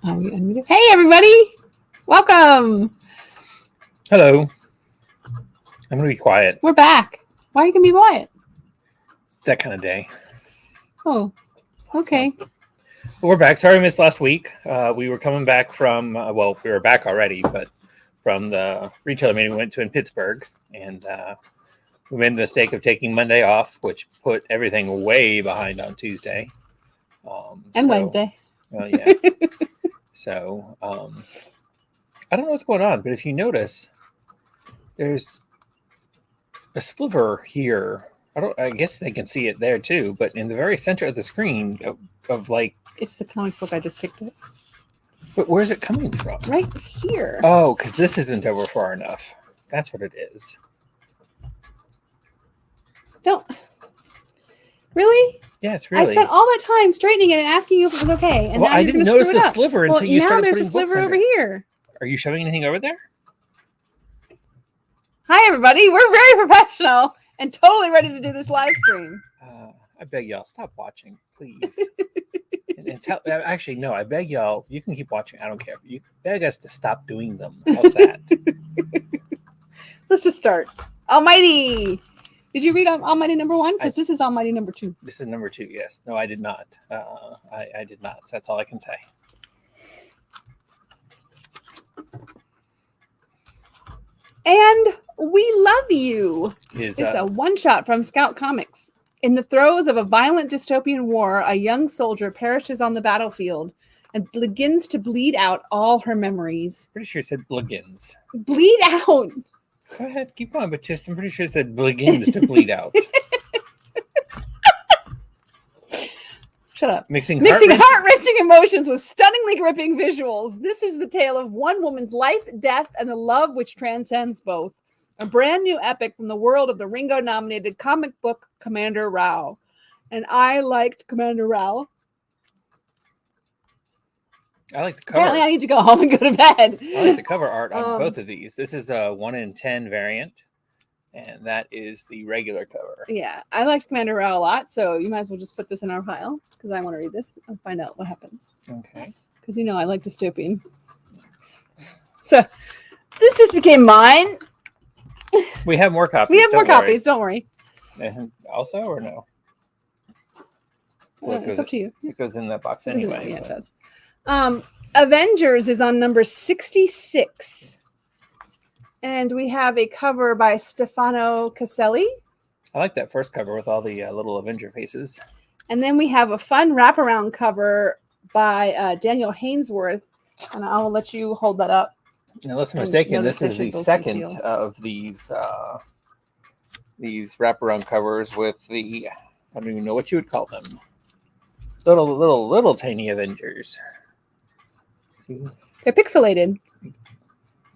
Are we unmuted? Hey, everybody! Welcome! Hello. I'm going to be quiet. We're back. Why are you going to be quiet? That kind of day. Oh, okay. So, we're back. Sorry we missed last week. We were coming back from, we were back already, but from the retailer meeting we went to in Pittsburgh. And we made the mistake of taking Monday off, which put everything way behind on Tuesday. Wednesday. Well, yeah. So, I don't know what's going on, but if you notice, there's a sliver here. I guess they can see it there too, but in the very center of the screen of like... It's the comic book I just picked up. But where's it coming from? Right here. Oh, because this isn't over far enough. That's what it is. Don't... Really? Yes, really. I spent all that time straightening it and asking you if it was okay. And well, now I you're didn't screw notice it the up. sliver until you started putting books Now there's a sliver over here. Are you shoving anything over there? Hi, everybody. We're very professional and totally ready to do this live stream. I beg y'all, stop watching, please. and tell, actually, no, I beg y'all, you can keep watching. I don't care. You beg us to stop doing them. How's that? Let's just start. Almighty. Did you read Almighty number 1? Because this is Almighty number 2. This is number 2, yes. No, I did not. I did not. That's all I can say. And We Love You Is a one-shot from Scout Comics. In the throes of a violent dystopian war, a young soldier perishes on the battlefield and begins to bleed out all her memories. Pretty sure it said begins. Bleed out! Go ahead, keep going, but I'm pretty sure it said begins to bleed out. Shut up. Mixing heart-wrenching emotions with stunningly gripping visuals. This is the tale of one woman's life, death, and the love which transcends both. A brand new epic from the world of the Ringo-nominated comic book Commander Rao. And I liked Commander Rao. I like the cover. Apparently I need to go home and go to bed. I like the cover art on both of these. This is a 1 in 10 variant, and that is the regular cover. Yeah, I liked Commander Rao a lot, so you might as well just put this in our pile, because I want to read this and find out what happens. Okay. Because, you know, I like dystopian. So, this just became mine. We have more copies. We have more copies, don't worry. And also, or no? Well, It's up to you. It goes in that box anyway. Yeah, it does. Avengers is on number 66. And we have a cover by Stefano Caselli. I like that first cover with all the little Avenger faces. And then we have a fun wraparound cover by Daniel Hainsworth. And I will let you hold that up. Unless I'm mistaken, this is the second of these wraparound covers with the, I don't even know what you would call them. Little tiny Avengers. See? They're pixelated.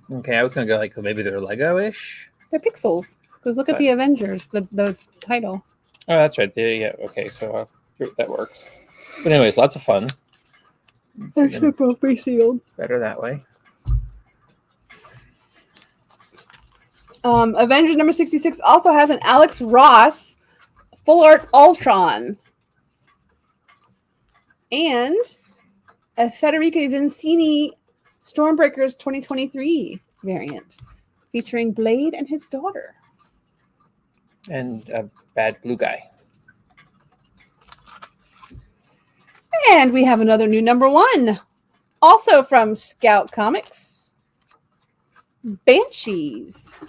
Okay, I was going to go like maybe they're Lego-ish. They're pixels. Because look at the Avengers, the title. Oh, that's right. There, yeah. Okay, so that works. But anyways, lots of fun. They should both be sealed. Better that way. Avengers number 66 also has an Alex Ross Full Art Ultron. And a Federico Vincini Stormbreakers 2023 variant featuring Blade and his daughter. And a bad blue guy. And we have another new number 1. Also from Scout Comics. Banshees.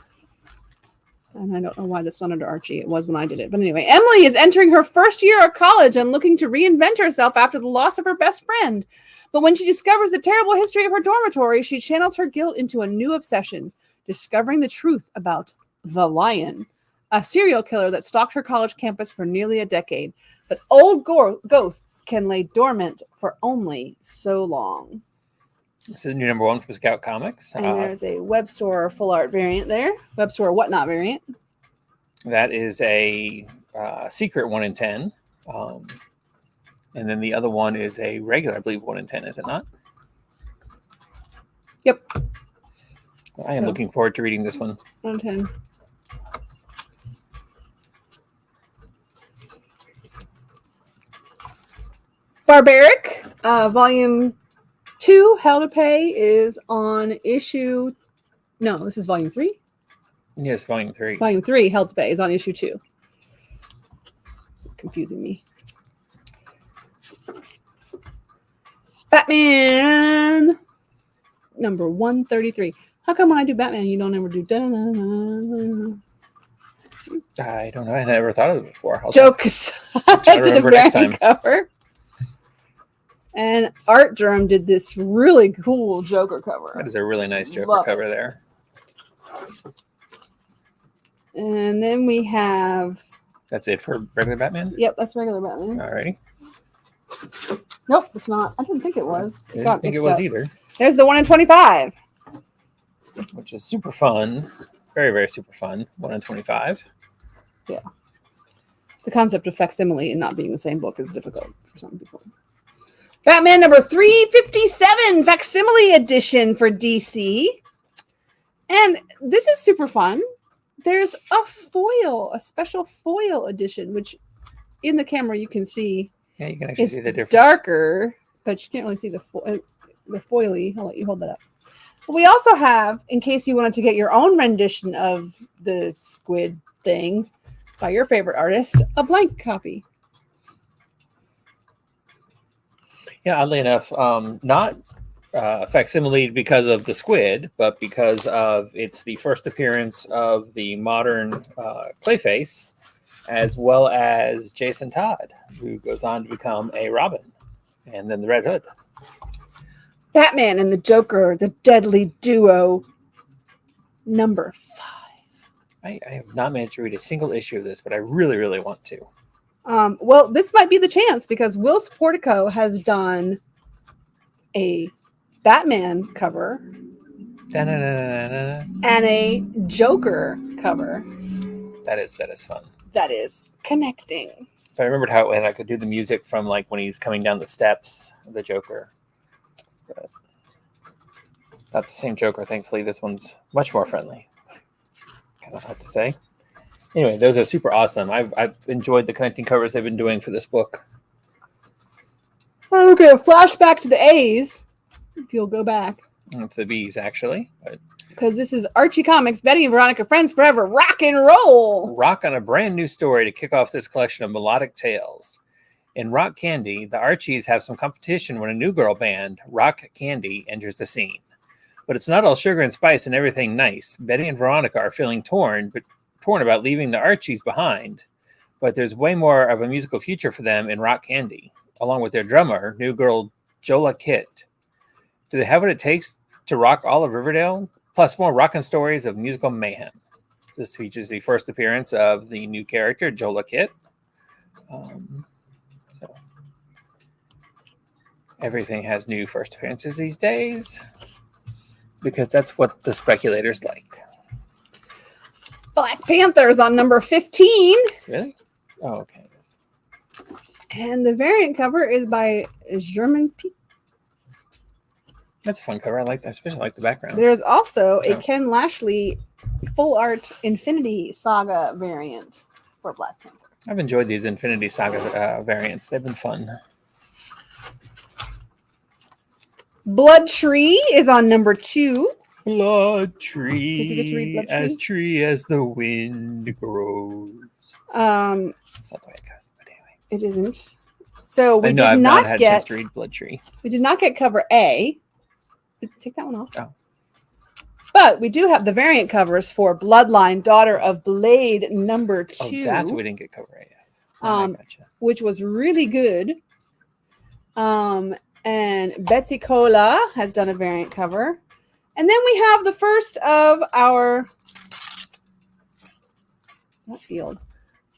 And I don't know why that's not under Archie. It was when I did it. But anyway, Emily is entering her first year of college and looking to reinvent herself after the loss of her best friend. But when she discovers the terrible history of her dormitory, she channels her guilt into a new obsession, discovering the truth about the Lion, a serial killer that stalked her college campus for nearly a decade. But old ghosts can lay dormant for only so long. This is new number 1 from Scout Comics. And there's a web store full art variant there. Web store whatnot variant. That is a secret 1 in 10. And then the other one is a regular, I believe, 1 in 10, is it not? Yep. I am looking forward to reading this one. 1 in 10. Barbaric, volume 2, Hell to Pay, is on issue... No, this is volume 3? Yes, volume 3. Volume 3, Hell to Pay, is on issue 2. It's confusing me. Batman number 133. How come when I do Batman, you don't ever do da-na-na-na? I don't know. I never thought of it before. Joke aside, I did a variant cover. And Art Germ did this really cool Joker cover. That is a really nice Joker cover there. And then we have... That's it for regular Batman? Yep, that's regular Batman. Alrighty. Nope, it's not. I didn't think it was. I didn't think it was either. There's the 1 in 25. Which is super fun. Very, very super fun. 1 in 25. Yeah. The concept of facsimile and not being the same book is difficult for some people. Batman number 357, facsimile edition for DC. And this is super fun. There's a foil, a special foil edition, which in the camera you can see. Yeah, you can actually see the difference. Darker, but you can't really see the foily. I'll let you hold that up. But we also have, in case you wanted to get your own rendition of the squid thing by your favorite artist, a blank copy. Yeah, oddly enough, not facsimile because of the squid, but because of it's the first appearance of the modern Clayface, as well as Jason Todd, who goes on to become a Robin, and then the Red Hood. Batman and the Joker, the deadly duo, number 5. I have not managed to read a single issue of this, but I really, really want to. Well, this might be the chance because Will Portico has done a Batman cover Da-na-na-na-na. and a Joker cover. That is fun. That is connecting. If I remembered how I could do the music from like when he's coming down the steps of the Joker. But not the same Joker, thankfully. This one's much more friendly. Kind of hard to say. Anyway, those are super awesome. I've enjoyed the connecting covers they've been doing for this book. Okay, flashback to the A's, if you'll go back. To the B's, actually. Because this is Archie Comics, Betty and Veronica, Friends Forever, rock and roll. Rock on a brand new story to kick off this collection of melodic tales. In Rock Candy, the Archies have some competition when a new girl band, Rock Candy, enters the scene. But it's not all sugar and spice and everything nice. Betty and Veronica are feeling torn about leaving the Archies behind. But there's way more of a musical future for them in Rock Candy, along with their drummer, new girl Joella Kit. Do they have what it takes to rock all of Riverdale? Plus more rockin' stories of musical mayhem. This features the first appearance of the new character, Joella Kit. So everything has new first appearances these days because that's what the speculators like. Black Panther's on number 15. Really? Oh, okay. And the variant cover is by German Pete. That's a fun cover. I like that. I especially like the background. There's also a Ken Lashley full art Infinity Saga variant for Black Panther. I've enjoyed these Infinity Saga variants. They've been fun. Blood Tree is on number 2. Blood tree, Did you get to read Blood Tree? As tree as the wind grows. That's not the way it goes, but anyway. It isn't. So we I've did not not had a get. chance to read Blood Tree. We did not get cover A. Take that one off. Oh. But we do have the variant covers for Bloodline, Daughter of Blade, number 2. Oh, that's what we didn't get cover A yet. I gotcha. Which was really good. And Betsy Cola has done a variant cover. And then we have the first of our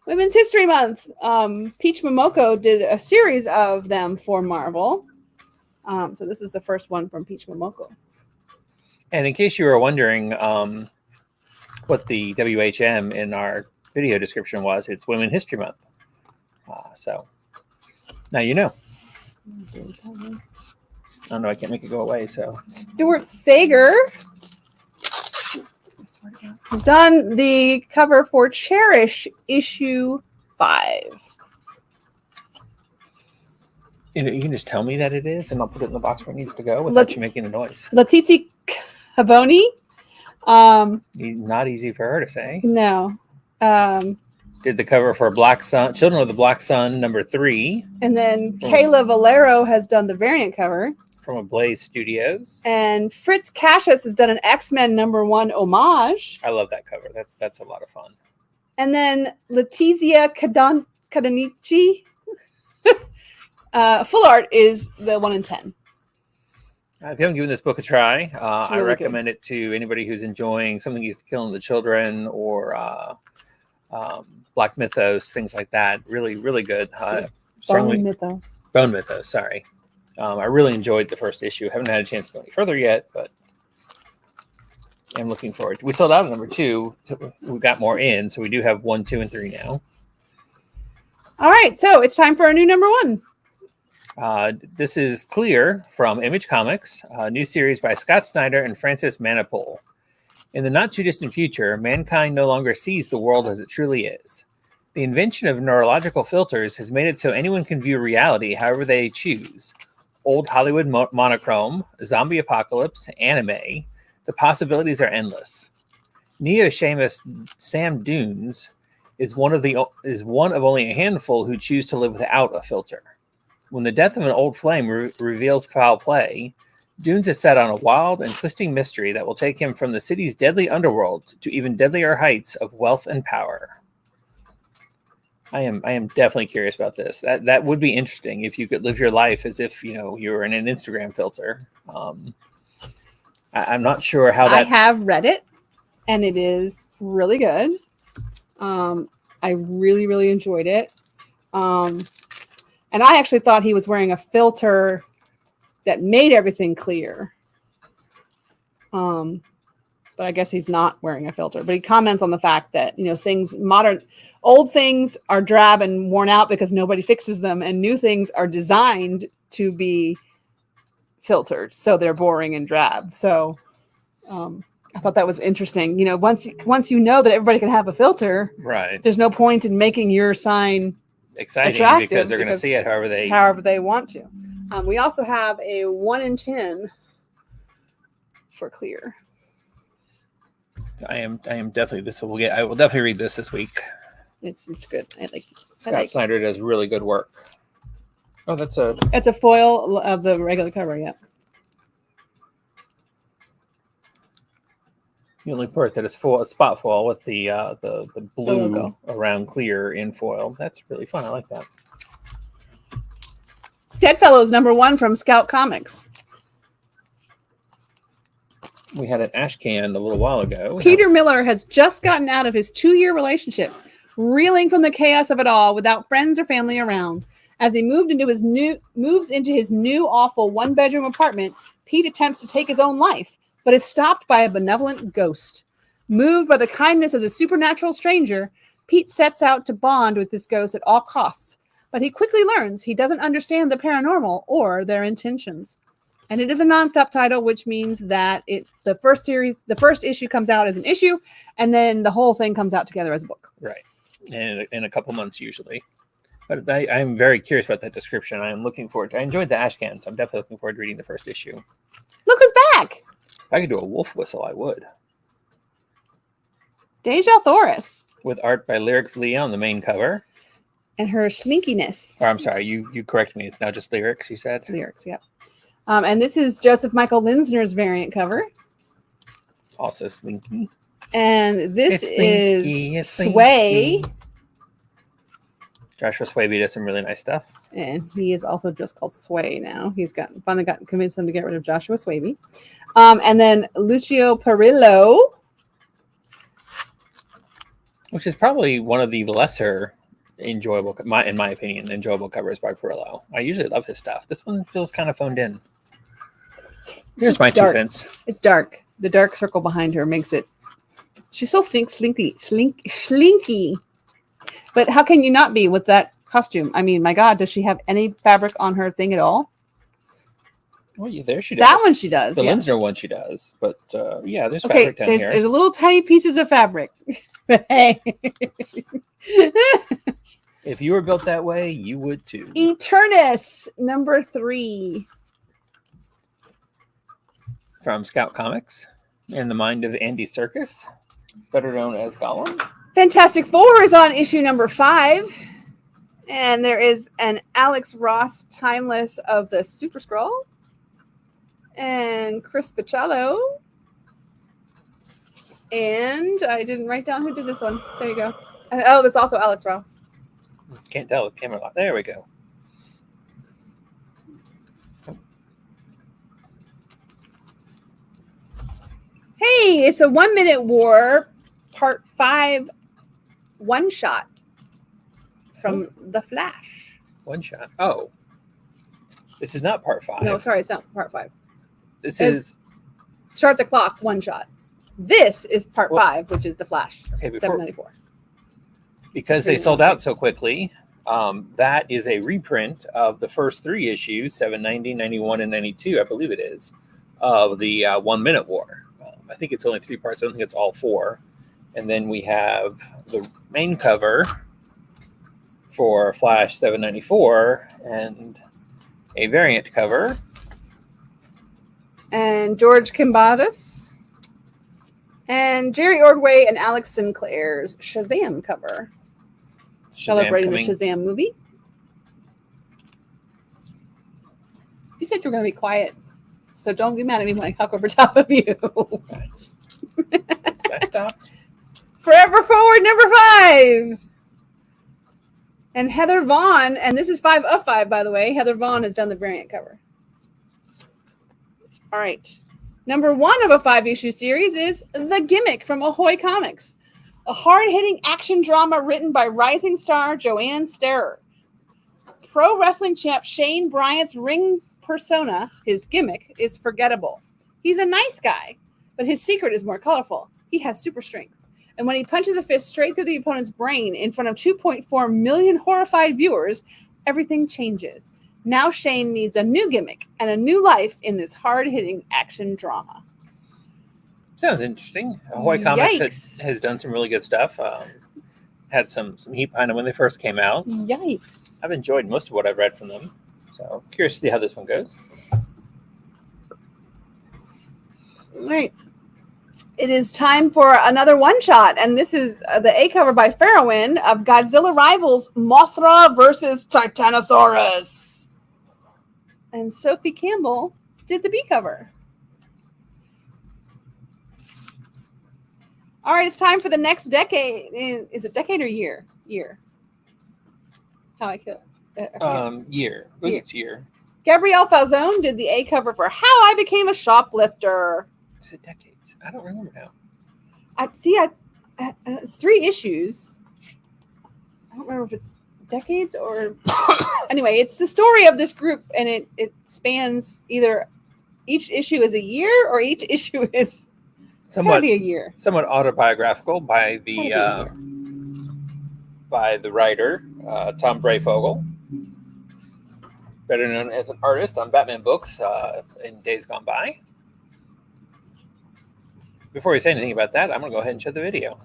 Women's History Month. Peach Momoko did a series of them for Marvel. So this is the first one from Peach Momoko. And in case you were wondering what the W.H.M. in our video description was, it's Women's History Month. So now you know. Oh no, I can't make it go away. So Stuart Sager has done the cover for Cherish issue 5. You can just tell me that it is, and I'll put it in the box where it needs to go without you making a noise. Letitia Caboni. Not easy for her to say. No. Did the cover for Black Sun, Children of the Black Sun, #3. And then Kayla Valero has done the variant cover. From Ablaze Studios. And Fritz Cassius has done an X-Men #1 homage. I love that cover. That's a lot of fun. And then Letizia Cadanici. Full art is the 1 in 10. If you haven't given this book a try, really I recommend it to anybody who's enjoying Something Is Killing the Children or Black Mythos, things like that. Really, really good. Bone Mythos. Bone Mythos, sorry. I really enjoyed the first issue. Haven't had a chance to go any further yet, but I'm looking forward. We sold out at #2. We got more in, so we do have 1, 2, and 3 now. All right, so it's time for our new #1. This is Clear from Image Comics, a new series by Scott Snyder and Francis Manapul. In the not-too-distant future, mankind no longer sees the world as it truly is. The invention of neurological filters has made it so anyone can view reality however they choose. Old Hollywood monochrome, zombie apocalypse, anime, the possibilities are endless. Neo-shamus Sam Dunes is one of only a handful who choose to live without a filter. When the death of an old flame reveals foul play, Dunes is set on a wild and twisting mystery that will take him from the city's deadly underworld to even deadlier heights of wealth and power. I am definitely curious about this. That would be interesting if you could live your life as if you were in an Instagram filter. I'm not sure how that. I have read it, and it is really good. I really, really enjoyed it. And I actually thought he was wearing a filter that made everything clear. But I guess he's not wearing a filter. But he comments on the fact that, old things are drab and worn out because nobody fixes them, and new things are designed to be filtered, so they're boring and drab. So I thought that was interesting. Once you know that everybody can have a filter, right? There's no point in making your sign exciting because they're going to see it however they want to. We also have a 1 in 10 for Clear. I am definitely I will definitely read this week. It's good. Scott Snyder does really good work. Oh, it's a foil of the regular cover. Yeah. The only part that is a spot foil with the blue logo around Clear in foil. That's really fun. I like that. Deadfellows #1 from Scout Comics. We had an ash can a little while ago. Peter Miller has just gotten out of his 2-year relationship, reeling from the chaos of it all without friends or family around. As he moves into his new awful 1-bedroom apartment, Pete attempts to take his own life, but is stopped by a benevolent ghost. Moved by the kindness of the supernatural stranger, Pete sets out to bond with this ghost at all costs, but he quickly learns he doesn't understand the paranormal or their intentions. And it is a nonstop title, which means that the first issue comes out as an issue, and then the whole thing comes out together as a book. Right. In a couple months usually. But I'm very curious about that description. I am looking forward to. I enjoyed the ash can, so I'm definitely looking forward to reading the first issue. Look who's back! If I could do a wolf whistle, I would. Deja Thoris. With art by Lyrics Leah on the main cover. And her slinkiness. Or I'm sorry, you correct me. It's now just Lyrics, you said? It's Lyrics, yep. And this is Joseph Michael Linsner's variant cover. Also slinky. And this is Sway. Joshua Swaby does some really nice stuff. And he is also just called Sway now. He's finally convinced them to get rid of Joshua Swaby. And then Lucio Perillo. Which is probably one of the lesser enjoyable, in my opinion, enjoyable covers by Perillo. I usually love his stuff. This one feels kind of phoned in. Here's my 2 cents. It's dark. The dark circle behind her makes it. She's so slinky. But how can you not be with that costume? I mean, my God, does she have any fabric on her thing at all? Oh, yeah, there she does. That one she does. The Linsner one she does. But yeah, there's fabric down here. There's a little tiny pieces of fabric. Hey. If you were built that way, you would too. Eternus, number 3. From Scout Comics, in the mind of Andy Serkis, better known as Gollum. Fantastic Four is on issue number 5. And there is an Alex Ross Timeless of the Super Skrull. And Chris Picciolo. And I didn't write down who did this one. There you go. Oh, this is also Alex Ross. Can't tell with camera. There we go. Hey, it's a 1 Minute War Part 5 one-shot from The Flash. One shot. Oh. This is not part 5. No, sorry, it's not Part 5. This is Start the Clock one-shot. This is Part 5, which is The Flash. Okay, 794. Because they sold out so quickly, that is a reprint of the first 3 issues, 790, 91, and 92, I believe it is, of the 1 Minute War. I think it's only 3 parts. I don't think it's all 4. And then we have the main cover for Flash 794 and a variant cover. And George Kimbatis. And Jerry Ordway and Alex Sinclair's Shazam cover. Celebrating the Shazam movie. You said you were going to be quiet. So don't be mad at me when I talk over top of you. I stopped. Forever Forward number 5. And Heather Vaughn, and this is 5 of 5, by the way. Heather Vaughn has done the variant cover. All right. Number 1 of a 5-issue series is The Gimmick from Ahoy Comics. A hard-hitting action drama written by rising star Joanne Sterer. Pro wrestling champ Shane Bryant's ring persona, his gimmick, is forgettable. He's a nice guy, but his secret is more colorful. He has super strength. And when he punches a fist straight through the opponent's brain in front of 2.4 million horrified viewers, everything changes. Now Shane needs a new gimmick and a new life in this hard-hitting action drama. Sounds interesting. Ahoy Comics has done some really good stuff. Had some heat behind them when they first came out. Yikes. I've enjoyed most of what I've read from them. So curious to see how this one goes. All right. It is time for another one-shot, and this is the A cover by Farrowin of Godzilla Rivals Mothra versus Titanosaurus. And Sophie Campbell did the B cover. All right, it's time for the next decade. Is it decade or year? Year. How I kill it. Year. I think it's year. Gabrielle Falzone did the A cover for How I Became a Shoplifter. Is it decades? I don't remember now. It's 3 issues. I don't remember if it's decades or... Anyway, it's the story of this group, and it spans either each issue is a year or each issue is... Somewhat be a year. Somewhat autobiographical by the writer, Tom Brayfogle. Better known as an artist on Batman books in days gone by. Before we say anything about that, I'm going to go ahead and show the video.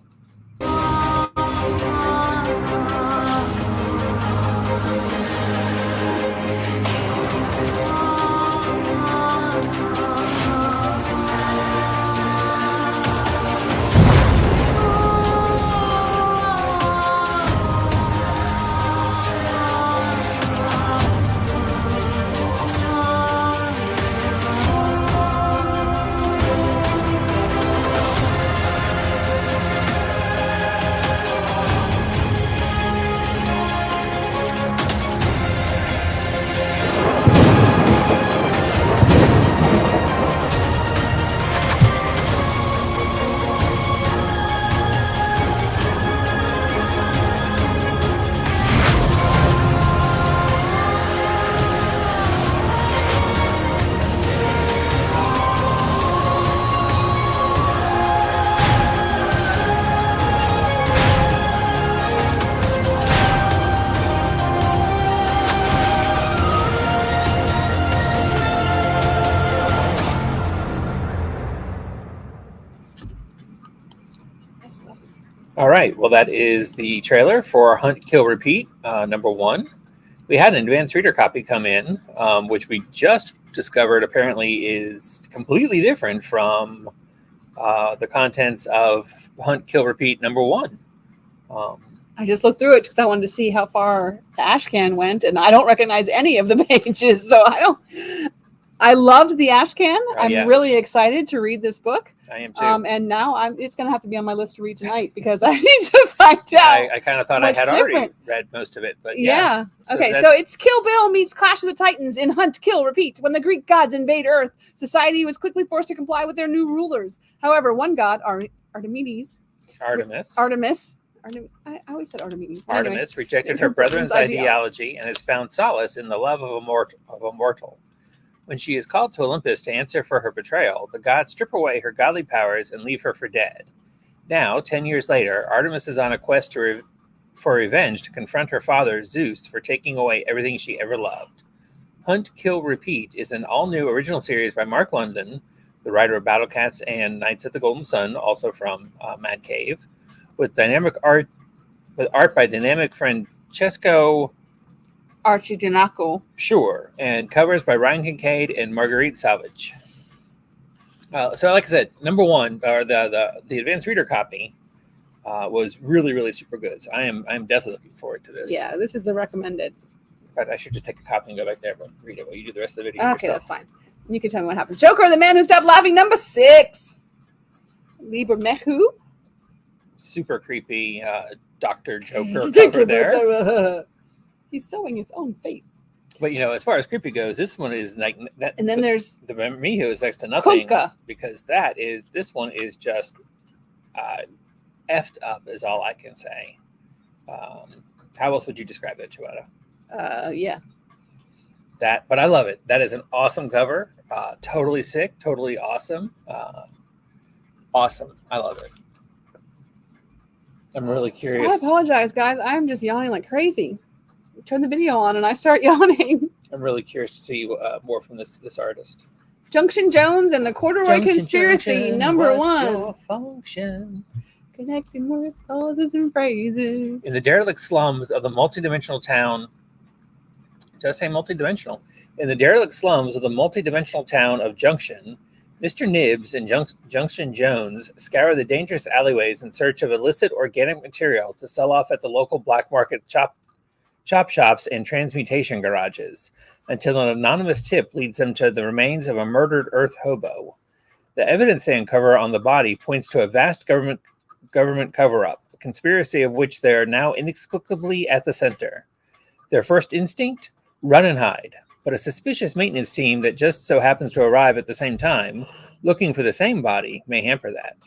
right. Well, that is the trailer for Hunt, Kill, Repeat, #1. We had an advanced reader copy come in, which we just discovered apparently is completely different from the contents of Hunt, Kill, Repeat #1. I just looked through it because I wanted to see how far the Ashcan went, and I don't recognize any of the pages. So I loved the Ashcan. I'm really excited to read this book. I am too. And now it's going to have to be on my list to read tonight because I need to find out. I kind of thought I had already read most of it, but yeah. Okay, so it's Kill Bill meets Clash of the Titans in Hunt, Kill, Repeat. When the Greek gods invade Earth, society was quickly forced to comply with their new rulers. However, one god, Artemis. I always said Artemis. Artemis rejected her brethren's ideology and has found solace in the love of a mortal. When she is called to Olympus to answer for her betrayal, the gods strip away her godly powers and leave her for dead. Now, 10 years later, Artemis is on a quest for revenge to confront her father, Zeus, for taking away everything she ever loved. Hunt, Kill, Repeat is an all-new original series by Mark London, the writer of Battle Cats and Knights of the Golden Sun, also from Mad Cave, with art by dynamic Francesco Archigianaco. Sure, and covers by Ryan Kincaid and Marguerite Salvage. So like I said, #1, or the advanced reader copy, was really, really super good. So I'm definitely looking forward to this. Yeah, this is a recommended. But I should just take a copy and go back there and read it while you do the rest of the video. Okay, yourself. That's fine. You can tell me what happens. Joker, the man who stopped laughing, #6. Liber Mehu. Super creepy Dr. Joker cover there. He's sewing his own face. But, as far as creepy goes, this one is like that. And then there's the Miho is next to nothing. Kuka. Because this one is just effed up is all I can say. How else would you describe it, Joetta? Yeah. But I love it. That is an awesome cover. Totally sick. Totally awesome. Awesome. I love it. I'm really curious. I apologize, guys. I'm just yawning like crazy. Turn the video on and I start yawning. I'm really curious to see more from this artist. Junction Jones and the Corduroy Conspiracy, #1. Function. Connecting words, causes, and phrases. In the derelict slums of the multidimensional town. Did I say multidimensional? In the derelict slums of the multidimensional town of Junction, Mr. Nibs and Junction Jones scour the dangerous alleyways in search of illicit organic material to sell off at the local black market chop shops and transmutation garages, until an anonymous tip leads them to the remains of a murdered Earth hobo. The evidence they uncover on the body points to a vast government cover-up, a conspiracy of which they are now inexplicably at the center. Their first instinct? Run and hide. But a suspicious maintenance team that just so happens to arrive at the same time, looking for the same body, may hamper that.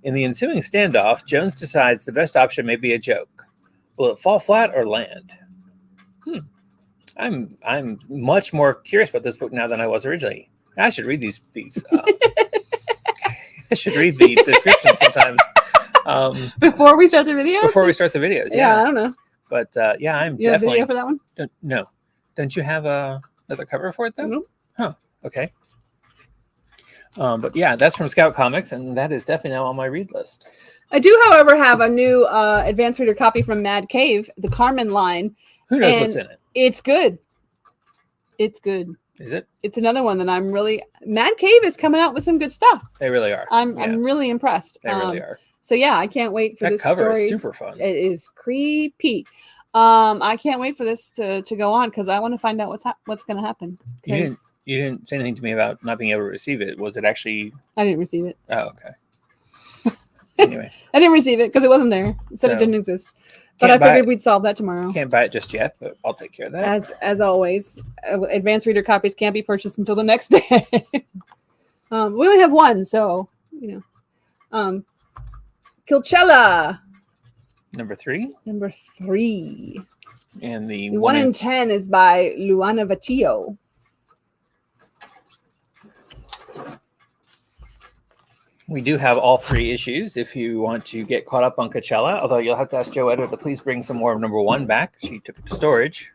In the ensuing standoff, Jones decides the best option may be a joke. Will it fall flat or land? I'm much more curious about this book now than I was originally. I should read these. I should read the description sometimes. Before we start the videos? Before we start the videos, yeah. I don't know. But I'm you definitely... have a video for that one? No. Don't you have another cover for it, though? Nope. Huh. Okay. But yeah, that's from Scout Comics, and that is definitely now on my read list. I do, however, have a new advanced reader copy from Mad Cave, the Carmen line. Who knows what's in it? It's good. It's good. Is it? It's another one that I'm really... Mad Cave is coming out with some good stuff. They really are. I'm really impressed. They really are. So yeah, I can't wait for this story. That cover is super fun. It is creepy. I can't wait for this to go on because I want to find out what's going to happen. You didn't say anything to me about not being able to receive it. Was it actually... I didn't receive it. Oh, okay. Anyway. I didn't receive it because it wasn't there. It said it didn't exist. But I figured we'd solve that tomorrow. Can't buy it just yet, but I'll take care of that. As always, advanced reader copies can't be purchased until the next day. We only have one, so, Kilchella. #3? #3. And the 1 in 10 is by Luana Vacchio. We do have all 3 issues if you want to get caught up on Coachella, although you'll have to ask Joetta to please bring some more of #1 back. She took it to storage.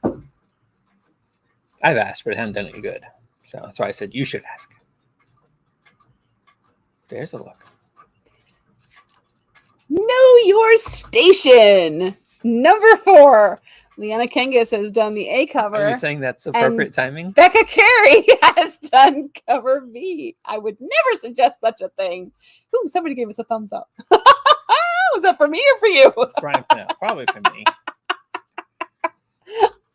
I've asked, but it hasn't done any good. So that's why I said you should ask. There's a look. Know Your Station. Number 4. Leanna Kengis has done the A cover. Are you saying that's appropriate timing? Becca Carey has done cover B. I would never suggest such a thing. Ooh, somebody gave us a thumbs up. Was that for me or for you? Brian, no, probably for me.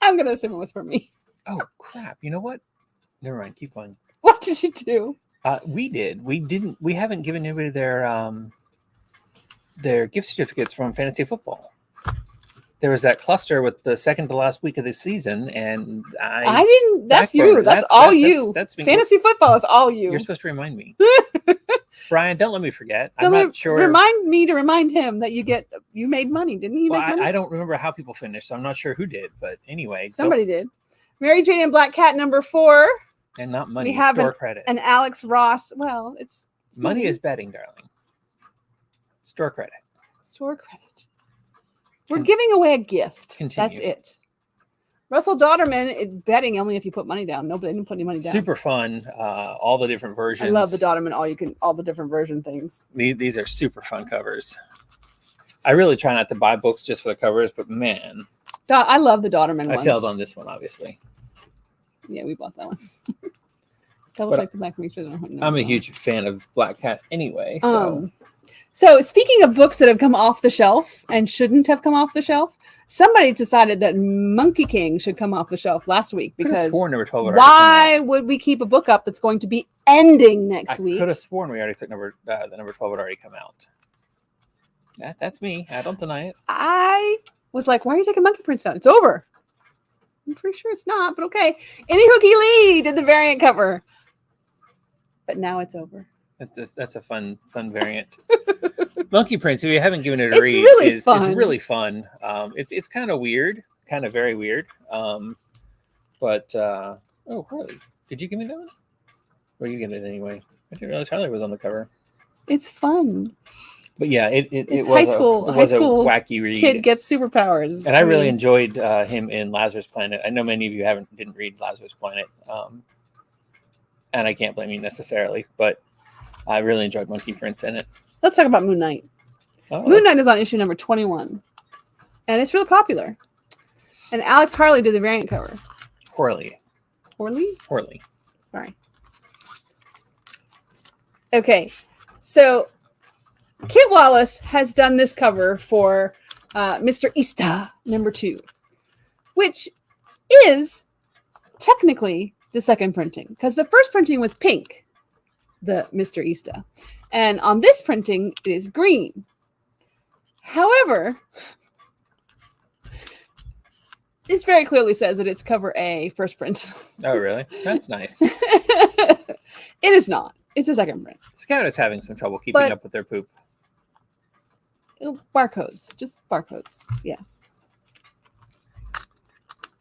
I'm going to assume it was for me. Oh, crap. You know what? Never mind. Keep going. What did you do? We did. We haven't given anybody their gift certificates from fantasy football. There was that cluster with the second to last week of the season, and I didn't. That's you. That's all you. That's fantasy football is all you. You're supposed to remind me. Brian, don't let me forget. I'm not sure. Remind me to remind him that you made money, didn't he? Well, make money? I don't remember how people finished, so I'm not sure who did. But anyway, somebody did. Mary Jane and Black Cat number 4, and not money. We have store credit. And Alex Ross. Well, it's money is betting, darling. Store credit. Store credit. We're giving away a gift. Continue. That's it. Russell Dodderman is betting only if you put money down. Nobody didn't put any money down. Super fun. All the different versions. I love the Dodderman. All the different version things. These are super fun covers. I really try not to buy books just for the covers, but man, I love the Dodderman ones. I failed on this one, obviously. Yeah, we bought that one. Double check the back, make sure. I'm a huge fan of Black Cat anyway. So speaking of books that have come off the shelf and shouldn't have come off the shelf, somebody decided that Monkey King should come off the shelf last week because number 12 why would we keep a book up that's going to be ending next week? I could have sworn we already took the number 12 had already come out. That's me. I don't deny it. I was like, why are you taking Monkey Prince down? It's over. I'm pretty sure it's not, but okay. Any Hooky Lee did the variant cover. But now it's over. That's a fun variant. Monkey Prince, if you haven't given it a read, is really fun. It's kind of weird, kind of very weird. But Harley, did you give me that one? Or you get it anyway? I didn't realize Harley was on the cover. It's fun. But yeah, it was high school. A wacky read. Kid gets superpowers, and I really enjoyed him in Lazarus Planet. I know many of you didn't read Lazarus Planet, and I can't blame you necessarily, but I really enjoyed Monkey Prince in it. Let's talk about Moon Knight. Moon Knight is on issue number 21, and it's really popular. And Alex Harley did the variant cover. Horley. Sorry. Okay, so Kit Wallace has done this cover for Mr. Ista number 2, which is technically the second printing because the first printing was pink, the Mr. Ista, and on this printing it is green. However, it very clearly says that it's cover A, first print. Oh, really? That's nice. It is not. It's a second print. Scout is having some trouble keeping up with their poop. Barcodes. Just barcodes. Yeah.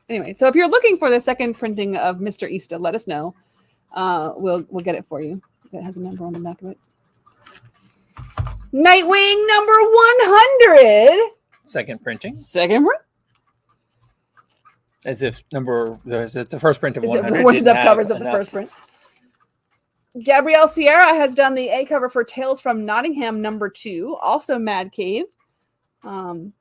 Anyway, so if you're looking for the second printing of Mr. Ista, let us know. We'll get it for you. It has a number on the back of it. Nightwing number 100. Second printing. Second print. As if the first print of 100 there weren't enough covers of the first print. Gabrielle Sierra has done the A cover for Tales from Nottingham number 2, also Mad Cave. And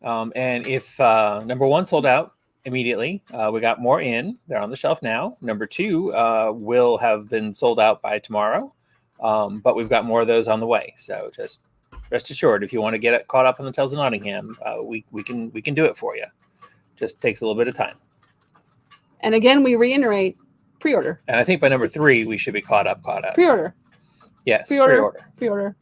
if number 1 sold out immediately, we got more in. They're on the shelf now. Number 2 will have been sold out by tomorrow, but we've got more of those on the way. So just rest assured, if you want to get caught up on the Tales of Nottingham, we can do it for you. Just takes a little bit of time. And again, we reiterate, pre-order. And I think by number 3, we should be caught up. Pre-order. Yes, pre-order.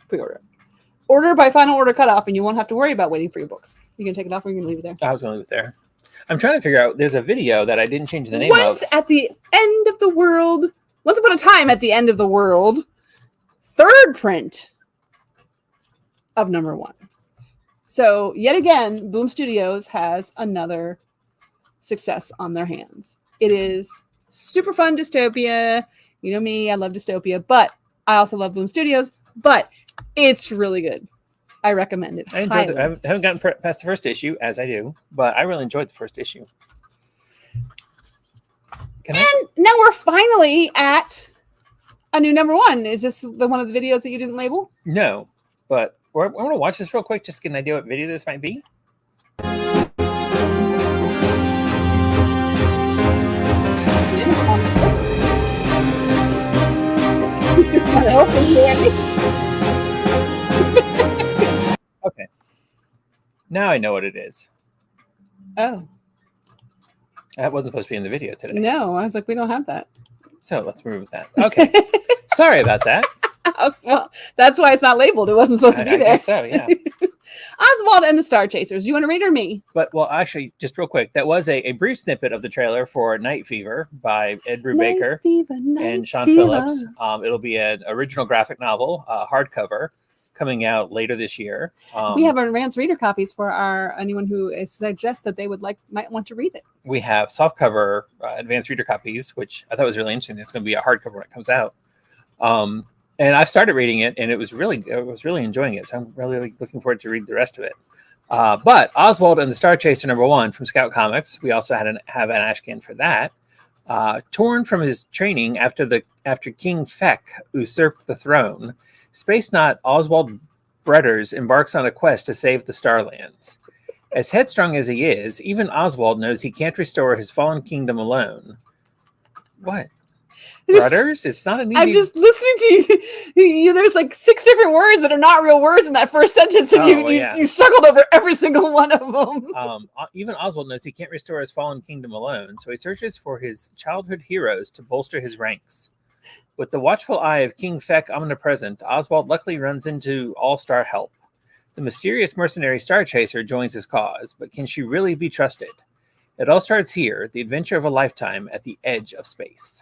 Order by final order cutoff, and you won't have to worry about waiting for your books. You can take it off or you can leave it there. I was going to leave it there. I'm trying to figure out, there's a video that I didn't change the name Once upon a time at the end of the world, third print of number 1. So yet again, Boom Studios has another success on their hands. It is super fun dystopia. You know me, I love dystopia, but I also love Boom Studios, but it's really good. I recommend it. I enjoyed it. I haven't gotten past the first issue, as I do, but I really enjoyed the first issue. Now we're finally at a new number 1. Is this one of the videos that you didn't label? No, but want to watch this real quick, just to get an idea what video this might be. Okay. Now I know what it is. Oh. That wasn't supposed to be in the video today. No, I was like, we don't have that. So let's remove that. Okay. Sorry about that. Well, that's why it's not labeled. It wasn't supposed to be I there. guess so, yeah. Oswald and the Star Chasers. You want to read or me? But, well, actually, just real quick, that was a brief snippet of the trailer for Night Fever by Ed Brubaker and Sean Phillips. It'll be an original graphic novel, hardcover, coming out later this year. We have advanced reader copies for anyone who suggests that they might want to read it. We have softcover advanced reader copies, which I thought was really interesting. It's going to be a hardcover when it comes out. And I started reading it, and I was really enjoying it. So I'm really looking forward to read the rest of it. But Oswald and the Star Chaser #1 from Scout Comics. We also have an Ashcan for that. Torn from his training after King Feck usurped the throne, Spacenaut Oswald Bredders embarks on a quest to save the Starlands. As headstrong as he is, even Oswald knows he can't restore his fallen kingdom alone. What? Bredders? It's not an easy... I'm just listening to you. There's like 6 different words that are not real words in that first sentence, and you struggled over every single one of them. Even Oswald knows he can't restore his fallen kingdom alone, so he searches for his childhood heroes to bolster his ranks. With the watchful eye of King Feck omnipresent, Oswald luckily runs into all-star help. The mysterious mercenary Star Chaser joins his cause, but can she really be trusted? It all starts here, the adventure of a lifetime at the edge of space.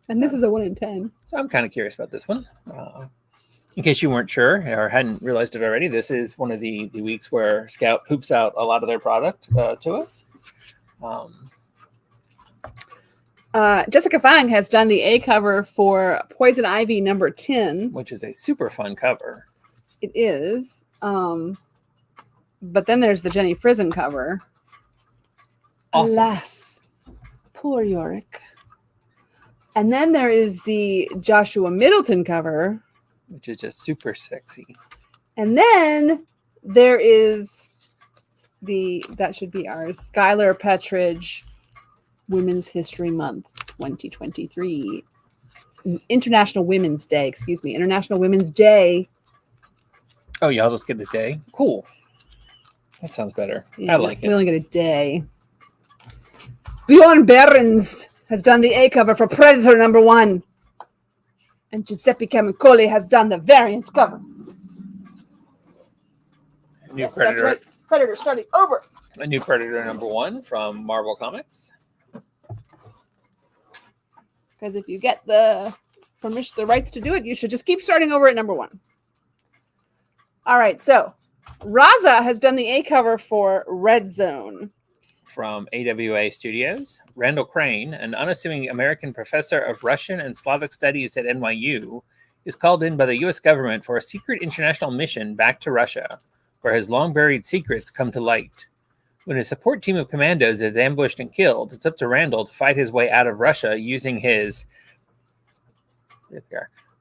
And this is a 1 in 10. So I'm kind of curious about this one. In case you weren't sure or hadn't realized it already, this is one of the weeks where Scout hoops out a lot of their product to us. Jessica Fang has done the A cover for Poison Ivy #10. Which is a super fun cover. It is. But then there's the Jenny Frison cover. Awesome. Alas, poor Yorick. And then there is the Joshua Middleton cover, which is just super sexy. And then there is that should be ours, Skylar Petridge, Women's History Month 2023. International Women's Day. Oh, y'all just get a day? Cool. That sounds better. Yeah, I like it. We only get a day. Bjorn Behrens has done the A cover for Predator #1. And Giuseppe Camicoli has done the variant cover. Predator. That's right. Predator starting over. A new Predator #1 from Marvel Comics. Because if you get the rights to do it, you should just keep starting over at #1. All right, so Raza has done the A cover for Red Zone. From AWA Studios, Randall Crane, an unassuming American professor of Russian and Slavic studies at NYU, is called in by the U.S. government for a secret international mission back to Russia, where his long-buried secrets come to light. When his support team of commandos is ambushed and killed, it's up to Randall to fight his way out of Russia using his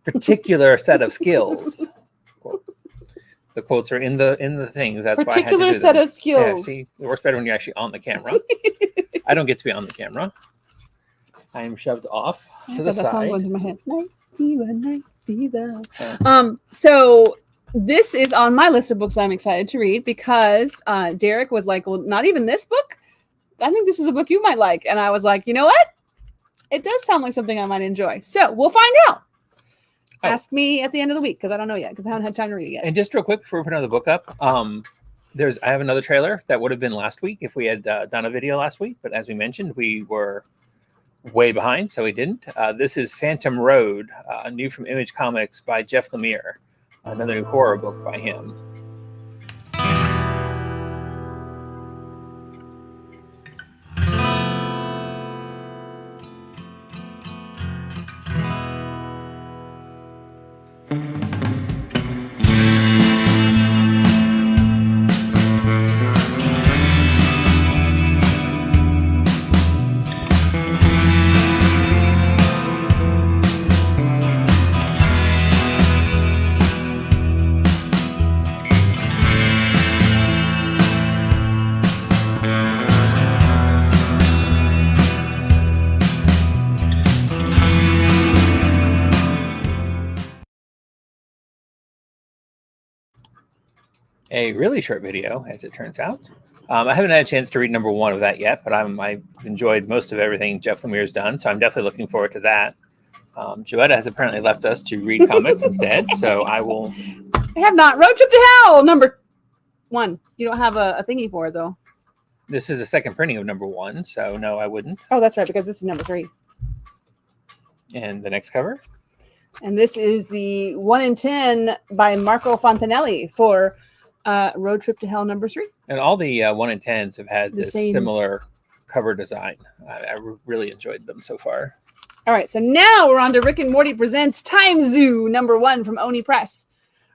particular set of skills. The quotes are in the things. That's why I had to do set of skills. Yeah, see, it works better when you're actually on the camera. I don't get to be on the camera. I am shoved off to the side. That song went through my head. Night fever, night fever. So this is on my list of books I'm excited to read because Derek was like, "Well, not even this book. I think this is a book you might like." And I was like, "You know what? It does sound like something I might enjoy." So we'll find out. Ask me at the end of the week because I don't know yet because I haven't had time to read it yet. And just real quick before we put another book up, I have another trailer that would have been last week if we had done a video last week. But as we mentioned, we were way behind, so we didn't. This is Phantom Road, new from Image Comics by Jeff Lemire, another new horror book by him. a really short video, as it turns out. I haven't had a chance to read number 1 of that yet, but I've enjoyed most of everything Jeff Lemire's done, so I'm definitely looking forward to that. Joetta has apparently left us to read comics instead, so I will. I have not. Road Trip to Hell, number 1. You don't have a thingy for it, though. This is a second printing of number 1, so no, I wouldn't. Oh, that's right, because this is number 3. And the next cover? And this is the 1 in 10 by Marco Fontanelli for Road Trip to Hell number 3. And all the 1 in 10s have had this same similar cover design. I really enjoyed them so far. All right, so now we're on to Rick and Morty Presents Time Zoo number 1 from Oni Press.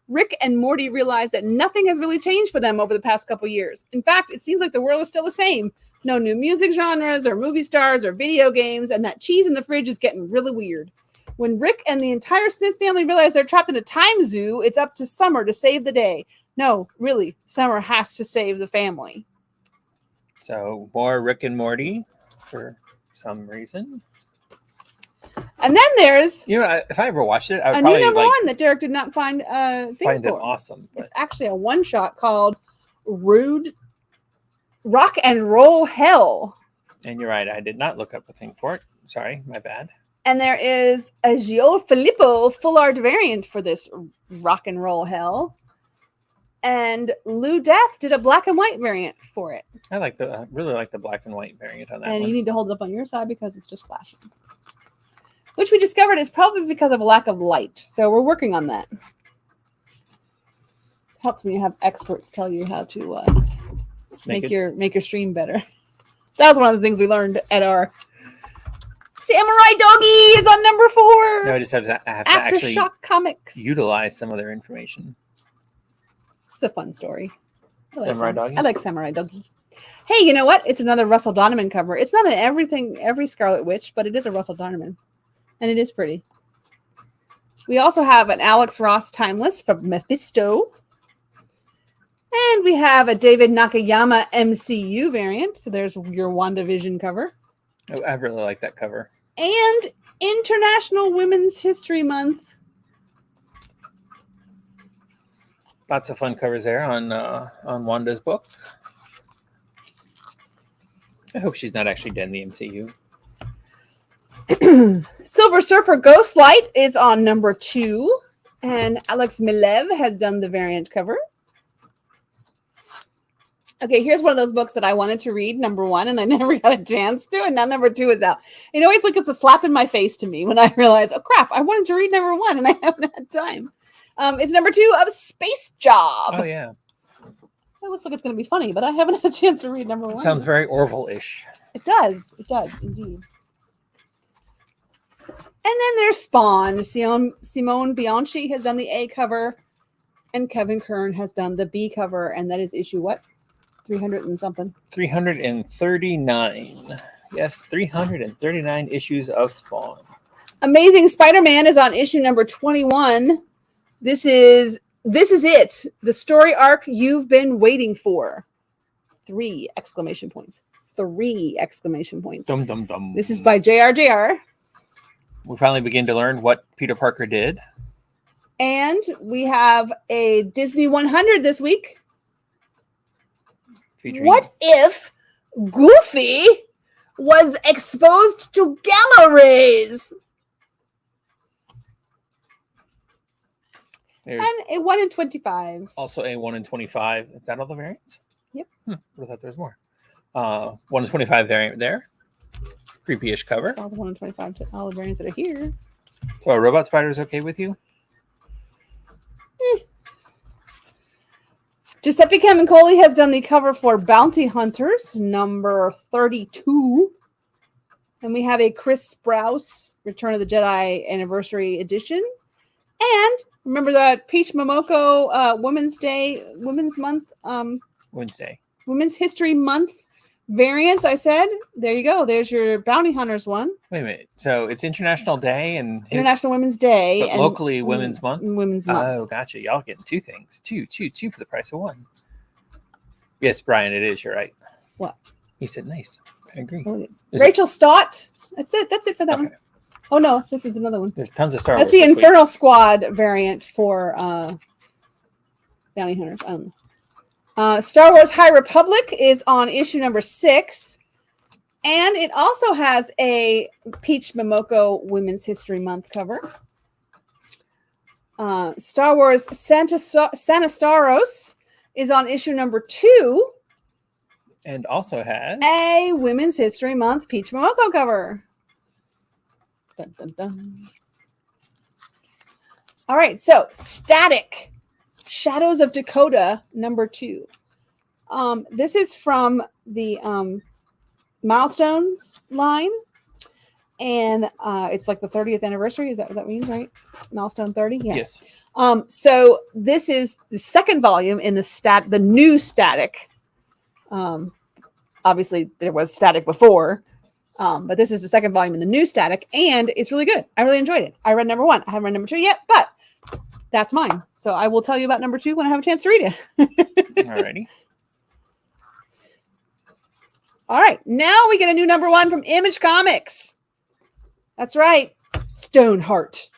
Rick and Morty realize that nothing has really changed for them over the past couple years. In fact, it seems like the world is still the same. No new music genres or movie stars or video games, and that cheese in the fridge is getting really weird. When Rick and the entire Smith family realize they're trapped in a time zoo, it's up to Summer to save the day. No, really, Summer has to save the family. So more Rick and Morty for some reason. And then there's if I ever watched it, I would a probably new number 1 that Derek did not find find it awesome. But... It's actually a one-shot called Rock and Roll Hell. And you're right, I did not look up a thing for it. Sorry, my bad. And there is a Gio Filippo full art variant for this Rock and Roll Hell. And Lou Death did a black and white variant for it. I really like the black and white variant on that and one. You need to hold it up on your side because it's just flashing. Which we discovered is probably because of a lack of light. So we're working on that. It helps when you have experts tell you how to make your stream better. That was one of the things we learned at our Samurai Doggy is on number 4. No, I just have to actually Aftershock Comics. Utilize some of their information. It's a fun story. Samurai Doggy? I like Samurai Doggy. Hey, you know what? It's another Russell Donovan cover. It's not in every Scarlet Witch, but it is a Russell Donovan. And it is pretty. We also have an Alex Ross Timeless from Mephisto. And we have a David Nakayama MCU variant. So there's your WandaVision cover. Oh, I really like that cover. And International Women's History Month. Lots of fun covers there on Wanda's book. I hope she's not actually dead in the MCU. Silver Surfer Ghostlight is on number 2. And Alex Milev has done the variant cover. Okay, here's one of those books that I wanted to read, number 1, and I never got a chance to, and now number 2 is out. It always it's a slap in my face to me when I realize, oh crap, I wanted to read number 1 and I haven't had time. It's number 2 of Space Job. Oh, yeah. It looks like it's going to be funny, but I haven't had a chance to read number 1. It sounds very Orville-ish. It does, indeed. And then there's Spawn. Simone Bianchi has done the A cover, and Kevin Kern has done the B cover, and that is issue what? 300 and something. 339. Yes, 339 issues of Spawn. Amazing Spider-Man is on issue number 21. This is it. The story arc you've been waiting for. 3 exclamation points. 3 exclamation points. Dum dum dum. This is by JRJR. We finally begin to learn what Peter Parker did. And we have a Disney 100 this week. Featuring... What if Goofy was exposed to gamma rays? There's and a 1 in 25. Also a 1 in 25. Is that all the variants? Yep. I thought there was more. 1 in 25 variant there. Creepy-ish cover. That's all the 1 in 25 all the variants that are here. So a robot spider is okay with you? Giuseppe Camuncoli has done the cover for Bounty Hunters, number 32. And we have a Chris Sprouse Return of the Jedi Anniversary Edition. And remember that Peach Momoko Women's Month. Women's History Month variants, I said. There you go. There's your Bounty Hunters one. Wait a minute. So it's International Day and... International Women's Day. But and locally Women's Month? Women's Month. Oh, gotcha. Y'all getting 2 things. Two for the price of 1. Yes, Brian, it is. You're right. What? He said nice. I agree. Oh, it is. Rachel Stott. That's it for that one. Oh, no. This is another one. There's tons of Star Wars. That's the Infernal Squad variant for Bounty Hunters. Star Wars High Republic is on issue number 6. And it also has a Peach Momoko Women's History Month cover. Star Wars Sanastaros is on issue number 2. And also has a Women's History Month Peach Momoko cover. Dun, dun, dun. All right, so Static, Shadows of Dakota, number 2. This is from the Milestones line, and it's like the 30th anniversary. Is that what that means, right? Milestone 30? Yeah. Yes. So this is the second volume in the new Static. Obviously, there was Static before, but this is the second volume in the new Static, and it's really good. I really enjoyed it. I read number 1. I haven't read number 2 yet, but that's mine. So I will tell you about number 2 when I have a chance to read it. Alrighty. All right, now we get a new number 1 from Image Comics. That's right, Stoneheart.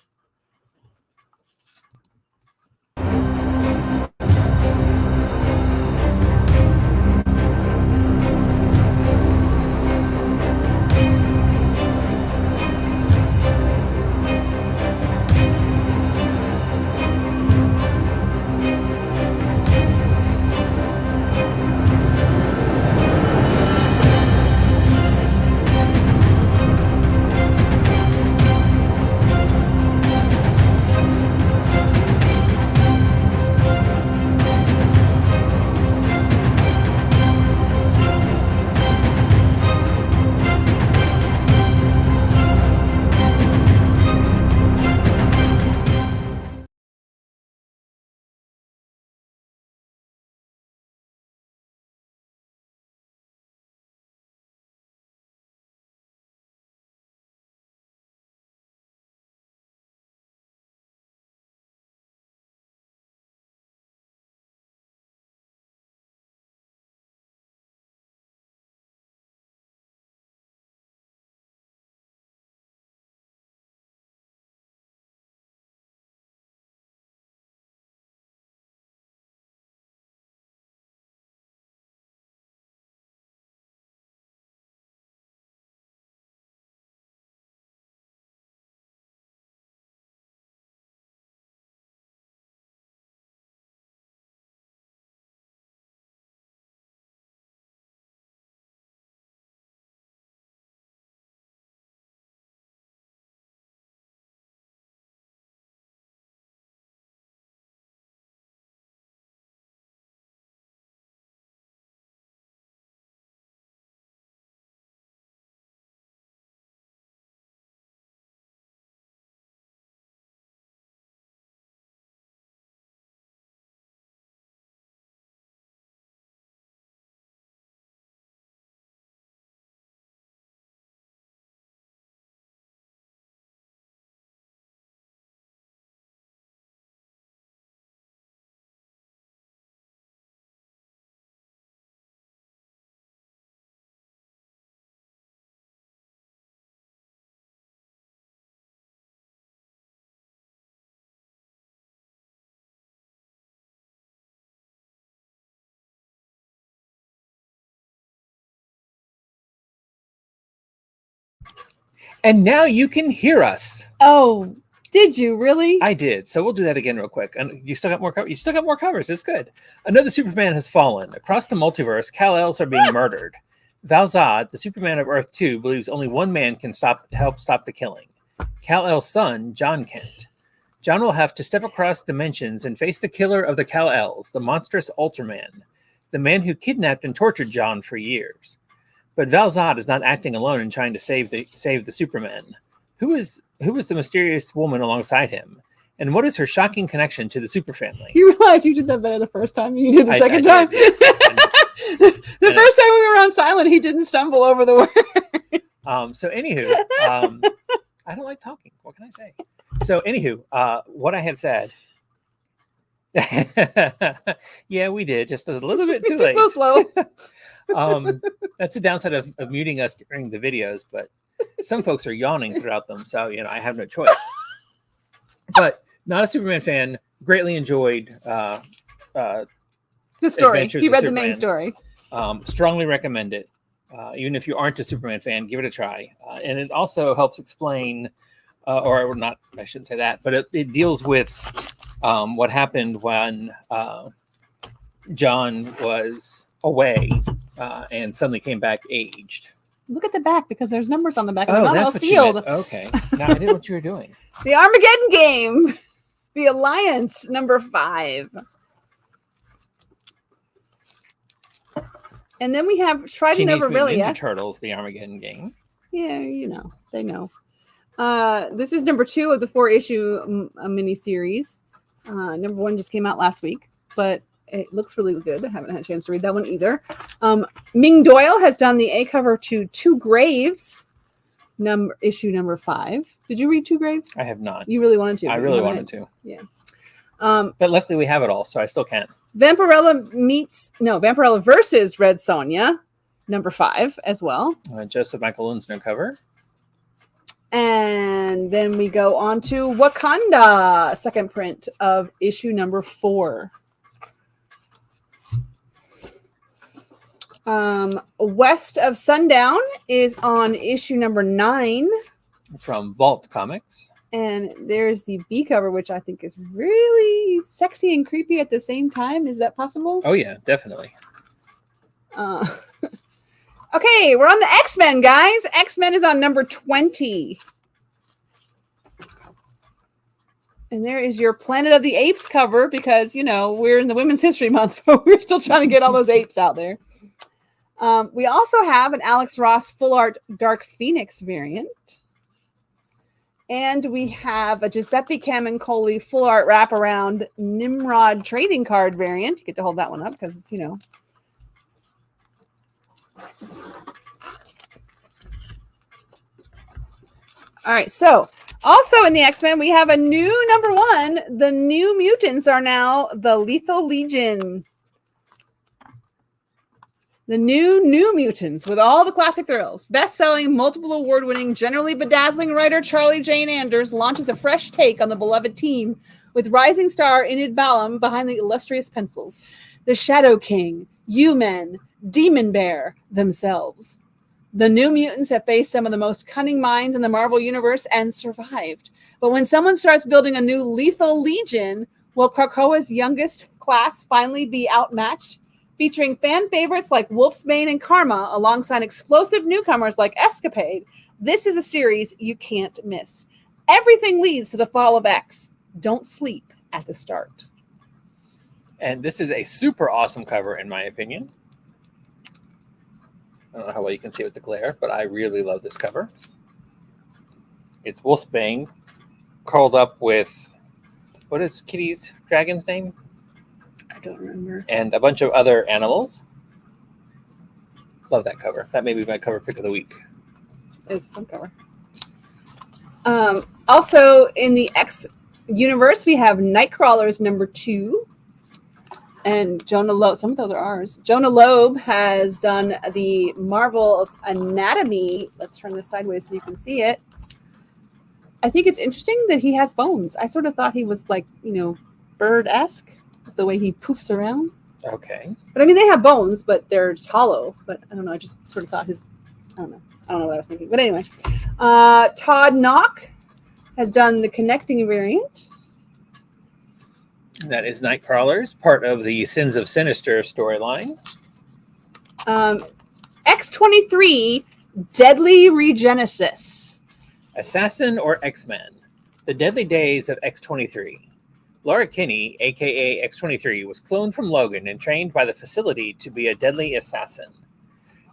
And now you can hear us. Oh, did you really? I did. So we'll do that again real quick. And you still got more covers. You still got more covers. It's good. Another Superman has fallen. Across the multiverse, Kal-Els are being murdered. Val-Zod, the Superman of Earth 2, believes only one man can help stop the killing. Kal-El's son, John Kent. John will have to step across dimensions and face the killer of the Kal-Els, the monstrous Ultraman, the man who kidnapped and tortured John for years. But Val-Zod is not acting alone in trying to save the Superman. Who is the mysterious woman alongside him? And what is her shocking connection to the super family? You realize you did that better the first time than you did the second time? The first time we were on silent, he didn't stumble over the word. So anywho, I don't like talking. What can I say? So anywho, what I had said. Yeah, we did. Just a little bit too late. Just so slow. That's the downside of muting us during the videos, but some folks are yawning throughout them, so I have no choice. But not a Superman fan. Greatly enjoyed The story. Adventures He of read the main Superman. story. Strongly recommend it. Even if you aren't a Superman fan, give it a try. And it also helps explain, or not, I shouldn't say that, but it deals with what happened when John was away and suddenly came back aged. Look at the back because there's numbers on the back. And Oh, they're not all that's what sealed. you meant. Okay. Now I did what you were doing. The Armageddon game. The Alliance, number 5. And then we have Trident Teenage over Mutant Aurelia. Ninja Turtles, the Armageddon game. Yeah, they know. This is number 2 of the 4-issue miniseries. Number 1 just came out last week, but it looks really good. I haven't had a chance to read that one either. Ming Doyle has done the A cover to Two Graves, issue number 5. Did you read Two Graves? I have not. You really wanted to. I really wanted to. Yeah. But luckily we have it all, so I still can. Vampirella versus Red Sonja, number 5 as well. Joseph Michael Linsner cover. And then we go on to Wakanda, second print of issue number 4. West of Sundown is on issue number 9. From Vault Comics. And there's the B cover, which I think is really sexy and creepy at the same time. Is that possible? Oh, yeah, definitely. Okay, we're on the X-Men, guys. X-Men is on number 20. And there is your Planet of the Apes cover because, we're in the Women's History Month, but we're still trying to get all those apes out there. We also have an Alex Ross full art Dark Phoenix variant. And we have a Giuseppe Camuncoli full art wraparound Nimrod trading card variant. You get to hold that one up because it's, All right, so also in the X-Men, we have a new number 1. The New Mutants are now the Lethal Legion. The new Mutants with all the classic thrills. Best-selling, multiple award-winning, generally bedazzling writer Charlie Jane Anders launches a fresh take on the beloved team with rising star Enid Ballam behind the illustrious pencils. The Shadow King, U-Men, Demon Bear themselves. The New Mutants have faced some of the most cunning minds in the Marvel Universe and survived. But when someone starts building a new Lethal Legion, will Krakoa's youngest class finally be outmatched? Featuring fan favorites like Wolfsbane and Karma alongside explosive newcomers like Escapade, this is a series you can't miss. Everything leads to the fall of X. Don't sleep at the start. And this is a super awesome cover, in my opinion. I don't know how well you can see with the glare, but I really love this cover. It's Wolfsbane curled up with, what is Kitty's dragon's name? I don't remember. And a bunch of other animals. Love that cover. That may be my cover pick of the week. It's a fun cover. Also in the X universe, we have Nightcrawlers number 2. And Jonah Loeb, some of those are ours. Jonah Loeb has done the Marvel Anatomy. Let's turn this sideways so you can see it. I think it's interesting that he has bones. I sort of thought he was like, bird-esque, the way he poofs around. Okay. But I mean, they have bones, but they're just hollow. But I don't know. I just sort of thought I don't know what I was thinking. But anyway, Todd Knock has done the connecting variant. That is Nightcrawlers, part of the Sins of Sinister storyline. X-23, Deadly Regenesis. Assassin or X-Men? The deadly days of X-23. Laura Kinney, a.k.a. X-23, was cloned from Logan and trained by the facility to be a deadly assassin.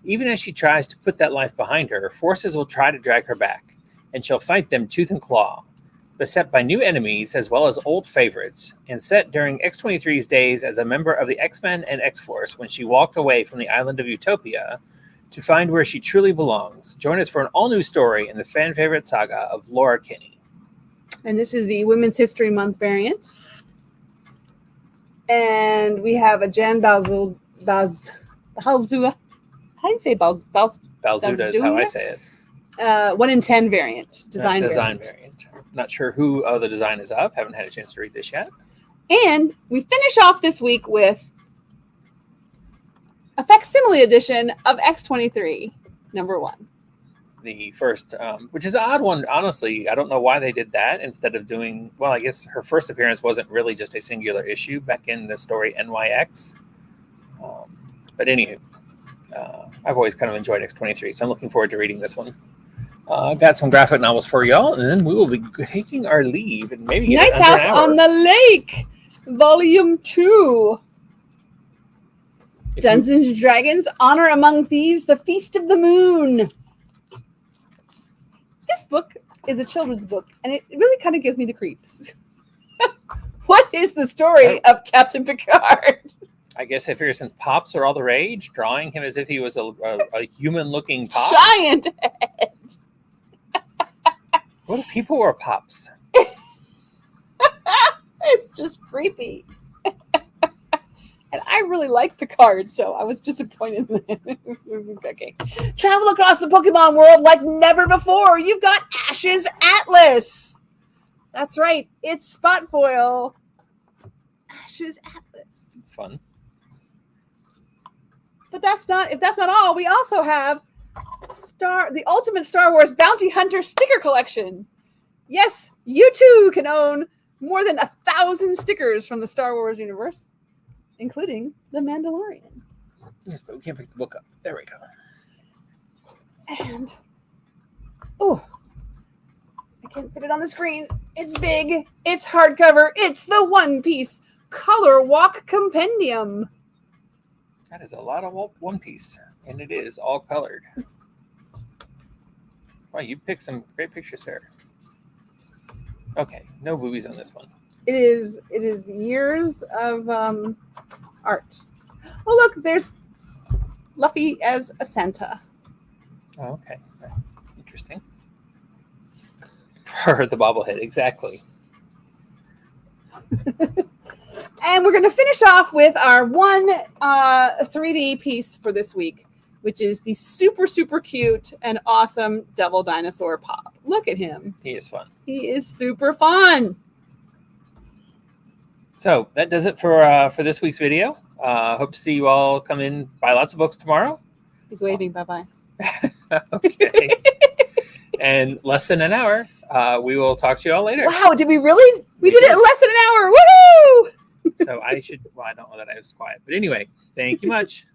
Even as she tries to put that life behind her, forces will try to drag her back, and she'll fight them tooth and claw. Beset by new enemies as well as old favorites, and set during X-23's days as a member of the X-Men and X-Force when she walked away from the island of Utopia to find where she truly belongs. Join us for an all-new story in the fan-favorite saga of Laura Kinney. And this is the Women's History Month variant. And we have a Jan Balzua. How do you say Balzua? Balzuda is how I say it. 1 in 10 variant. Design variant. Not sure who the design is of. Haven't had a chance to read this yet. And we finish off this week with a facsimile edition of X-23, #1. The first, which is an odd one, honestly. I don't know why they did that instead of doing, well, I guess her first appearance wasn't really just a singular issue back in the story NYX. But anywho, I've always kind of enjoyed X-23, so I'm looking forward to reading this one. Got some graphic novels for y'all, and then we will be taking our leave and maybe get Nice House on the Lake, Volume 2. Dungeons and Dragons, Honor Among Thieves, The Feast of the Moon. This book is a children's book, and it really kind of gives me the creeps. What is the story of Captain Picard? I guess I figure since pops are all the rage, drawing him as if he was a human-looking pop. Giant head. What if people were pops? It's just creepy. And I really like Picard, so I was disappointed. Okay. Travel across the Pokemon world like never before. You've got Ash's Atlas. That's right. It's Spot Foil. Ash's Atlas. It's fun. But if that's not all, we also have the Ultimate Star Wars Bounty Hunter sticker collection. Yes, you too can own more than 1,000 stickers from the Star Wars universe, including The Mandalorian. Yes, but we can't pick the book up. There we go. And, I can't fit it on the screen. It's big. It's hardcover. It's the One Piece Color Walk Compendium. That is a lot of One Piece, and it is all colored. Wow, you picked some great pictures there. Okay, no boobies on this one. It is years of art. Oh, look, there's Luffy as a Santa. Oh, okay. Interesting. For the bobblehead, exactly. And we're going to finish off with our one 3D piece for this week, which is the super, super cute and awesome Devil Dinosaur Pop. Look at him. He is fun. He is super fun. So that does it for this week's video. Hope to see you all come in, buy lots of books tomorrow. He's waving. Bye-bye. Okay. And less than an hour. We will talk to you all later. Wow, did we really? We did it in less than an hour. Woohoo! So I don't know that I was quiet. But anyway, thank you much.